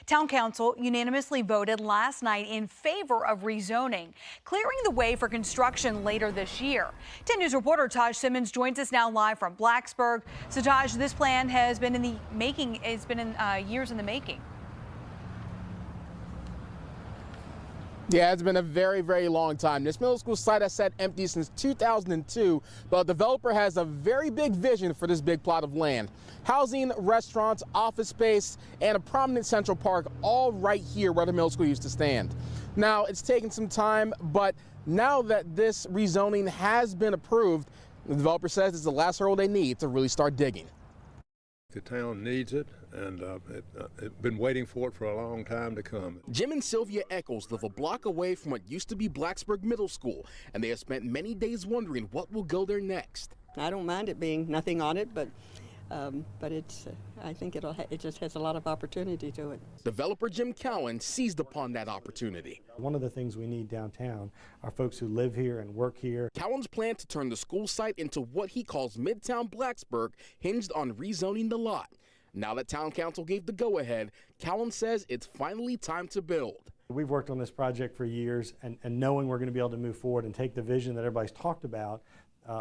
Town Council unanimously voted last night in favor of rezoning, clearing the way for construction later this year. 10 News reporter Taj Simmons joins us now live from Blacksburg. So Taj, this plan has been in the making. It's been in years in the making. Yeah, it's been a very, very long time. This middle school site has sat empty since 2002, but the developer has a very big vision for this big plot of land. Housing, restaurants, office space, and a prominent Central Park, all right here where the middle school used to stand. Now, it's taken some time, but now that this rezoning has been approved, the developer says it's the last hurdle they need to really start digging. The town needs it, and it's been waiting for it for a long time to come. Jim and Sylvia Eccles live a block away from what used to be Blacksburg Middle School, and they have spent many days wondering what will go there next. I don't mind it being nothing on it, but it's I think it just has a lot of opportunity to it. Developer Jim Cowan seized upon that opportunity. One of the things we need downtown are folks who live here and work here. Cowan's plan to turn the school site into what he calls Midtown Blacksburg hinged on rezoning the lot. Now that Town Council gave the go-ahead, Cowan says it's finally time to build. We've worked on this project for years, and knowing we're going to be able to move forward and take the vision that everybody's talked about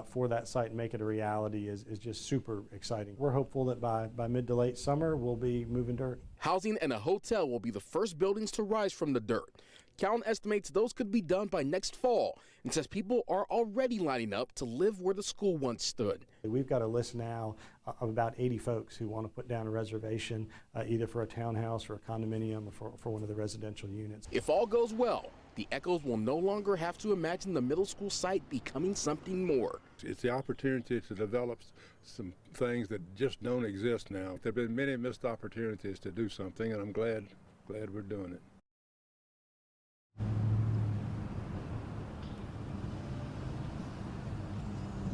for that site and make it a reality is just super exciting. We're hopeful that by mid to late summer we'll be moving dirt. Housing and a hotel will be the first buildings to rise from the dirt. Cowan estimates those could be done by next fall and says people are already lining up to live where the school once stood. We've got a list now of about 80 folks who want to put down a reservation either for a townhouse or a condominium or for one of the residential units. If all goes well, the Eccles will no longer have to imagine the middle school site becoming something more. It's the opportunity to develop some things that just don't exist now. There have been many missed opportunities to do something, and I'm glad we're doing it.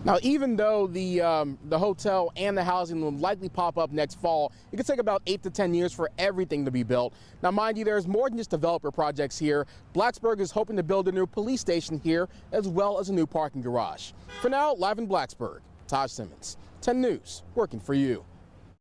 Now, even though the hotel and the housing will likely pop up next fall, it could take about 8 to 10 years for everything to be built. Now, mind you, there's more than just developer projects here. Blacksburg is hoping to build a new police station here, as well as a new parking garage. For now, live in Blacksburg, Taj Simmons, 10 News, working for you.